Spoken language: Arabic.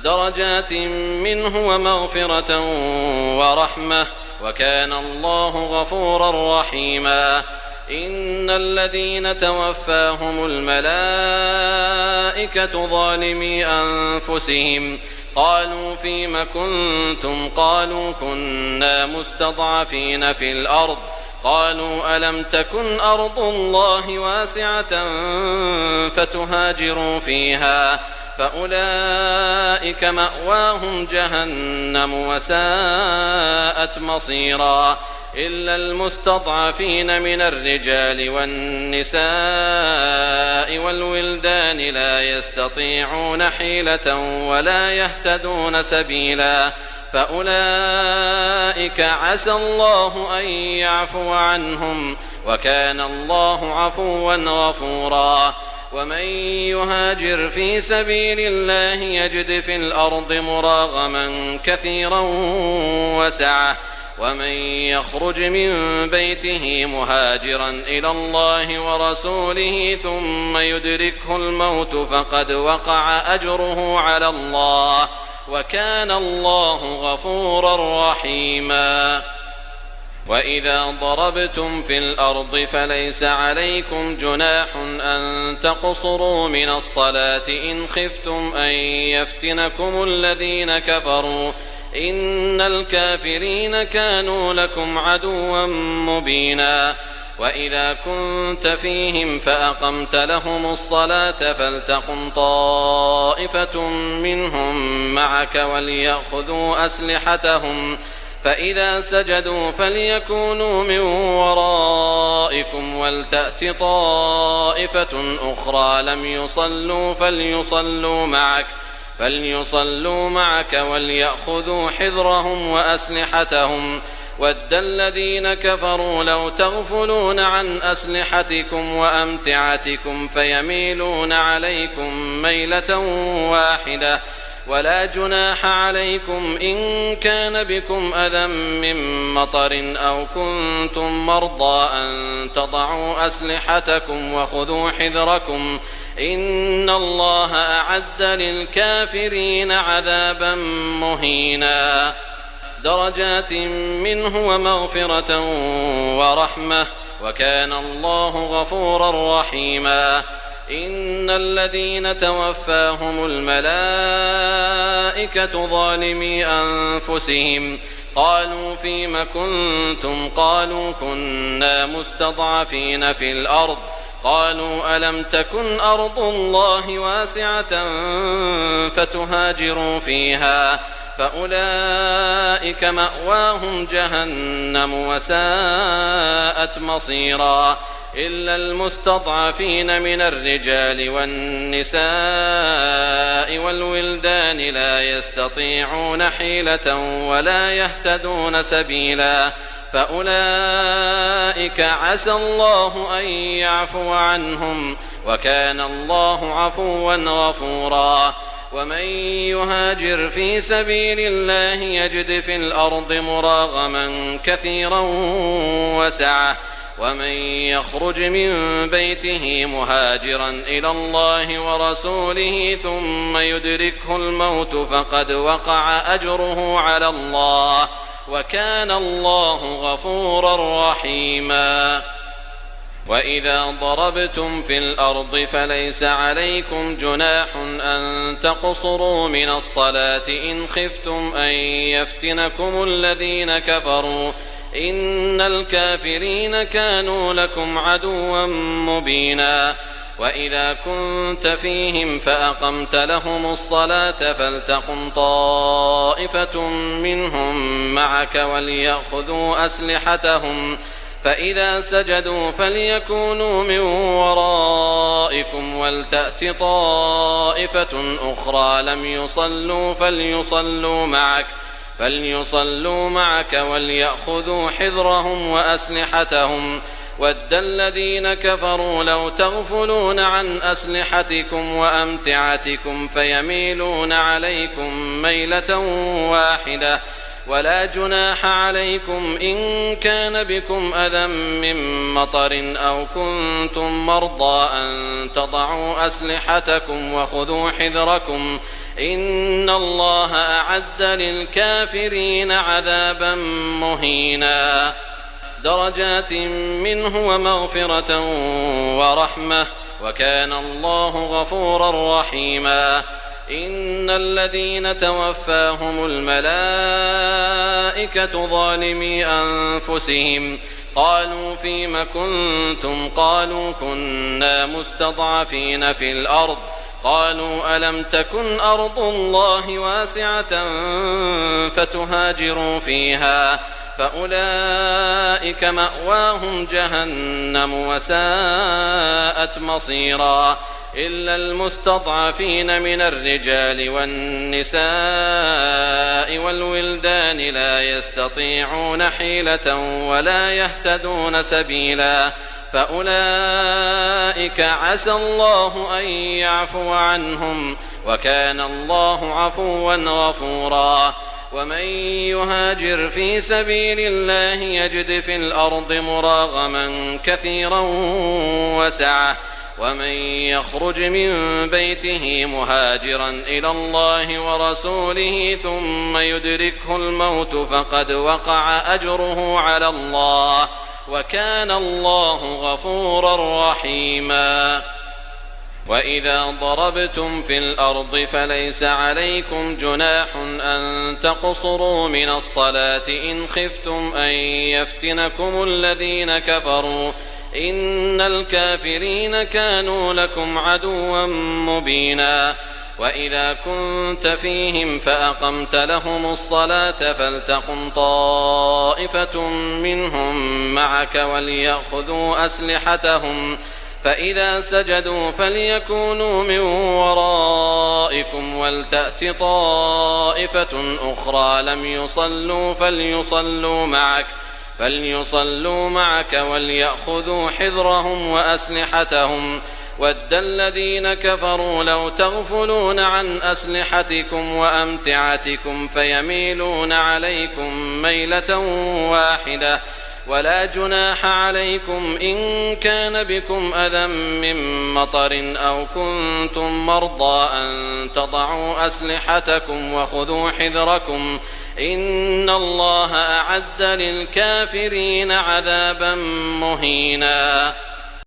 درجات منه ومغفرة ورحمة، وكان الله غفورا رحيما. إن الذين توفاهم الملائكة ظالمي أنفسهم قالوا فيم كنتم؟ قالوا كنا مستضعفين في الأرض. قالوا ألم تكن أرض الله واسعة فتهاجروا فيها؟ فأولئك مأواهم جهنم وساءت مصيرا. إلا المستضعفين من الرجال والنساء والولدان لا يستطيعون حيلة ولا يهتدون سبيلا، فأولئك عسى الله أن يعفو عنهم، وكان الله عفوا غفورا. ومن يهاجر في سبيل الله يجد في الأرض مراغما كثيرا وسعة، ومن يخرج من بيته مهاجرا إلى الله ورسوله ثم يدركه الموت فقد وقع أجره على الله، وكان الله غفورا رحيما. وإذا ضربتم في الأرض فليس عليكم جناح أن تقصروا من الصلاة إن خفتم أن يفتنكم الذين كفروا، إن الكافرين كانوا لكم عدوا مبينا. وإذا كنت فيهم فأقمت لهم الصلاة فلتقم طائفة منهم معك وليأخذوا أسلحتهم، فإذا سجدوا فليكونوا من ورائكم ولتأت طائفة أخرى لم يصلوا فليصلوا معك وليأخذوا حذرهم وأسلحتهم. ود الذين كفروا لو تغفلون عن أسلحتكم وأمتعتكم فيميلون عليكم ميلة واحدة. ولا جناح عليكم إن كان بكم أذى من مطر أو كنتم مرضى أن تضعوا أسلحتكم وخذوا حذركم، إن الله أعد للكافرين عذابا مهينا. درجات منه ومغفرة ورحمة، وكان الله غفورا رحيما. إن الذين توفاهم الملائكة ظالمي أنفسهم قالوا فيم كنتم؟ قالوا كنا مستضعفين في الأرض. قالوا ألم تكن أرض الله واسعة فتهاجروا فيها؟ فأولئك مأواهم جهنم وساءت مصيرا. إلا المستضعفين من الرجال والنساء والولدان لا يستطيعون حيلة ولا يهتدون سبيلا، فأولئك عسى الله أن يعفو عنهم، وكان الله عفوا غفورا. ومن يهاجر في سبيل الله يجد في الأرض مراغما كثيرا وسعة، ومن يخرج من بيته مهاجرا إلى الله ورسوله ثم يدركه الموت فقد وقع أجره على الله، وكان الله غفورا رحيما. وإذا ضربتم في الأرض فليس عليكم جناح أن تقصروا من الصلاة إن خفتم أن يفتنكم الذين كفروا، إن الكافرين كانوا لكم عدوا مبينا. وإذا كنت فيهم فأقمت لهم الصلاة فلتقم طائفة منهم معك وليأخذوا أسلحتهم، فإذا سجدوا فليكونوا من ورائكم ولتأت طائفة أخرى لم يصلوا فليصلوا معك وليأخذوا حذرهم وأسلحتهم. ود الذين كفروا لو تغفلون عن أسلحتكم وأمتعتكم فيميلون عليكم ميلة واحدة. ولا جناح عليكم إن كان بكم أذى من مطر أو كنتم مرضى أن تضعوا أسلحتكم وخذوا حذركم، إن الله أعد للكافرين عذابا مهينا درجات منه ومغفرة ورحمة وكان الله غفورا رحيما إن الذين توفاهم الملائكة ظالمي أنفسهم قالوا فيم كنتم قالوا كنا مستضعفين في الأرض قالوا ألم تكن أرض الله واسعة فتهاجروا فيها فأولئك مأواهم جهنم وساءت مصيرا إلا المستضعفين من الرجال والنساء والولدان لا يستطيعون حيلة ولا يهتدون سبيلا فأولئك عسى الله أن يعفو عنهم وكان الله عفوا غفورا ومن يهاجر في سبيل الله يجد في الأرض مراغما كثيرا وسعة ومن يخرج من بيته مهاجرا إلى الله ورسوله ثم يدركه الموت فقد وقع أجره على الله وكان الله غفورا رحيما وإذا ضربتم في الأرض فليس عليكم جناح أن تقصروا من الصلاة إن خفتم أن يفتنكم الذين كفروا إن الكافرين كانوا لكم عدوا مبينا وإذا كنت فيهم فأقمت لهم الصلاة فلتقم طائفة منهم معك وليأخذوا أسلحتهم فإذا سجدوا فليكونوا من ورائكم ولتأت طائفة أخرى لم يصلوا فليصلوا معك وليأخذوا حذرهم وأسلحتهم ود الذين كفروا لو تغفلون عن أسلحتكم وأمتعتكم فيميلون عليكم ميلة واحدة ولا جناح عليكم إن كان بكم أذى من مطر أو كنتم مرضى أن تضعوا أسلحتكم وخذوا حذركم إن الله أعد للكافرين عذابا مهينا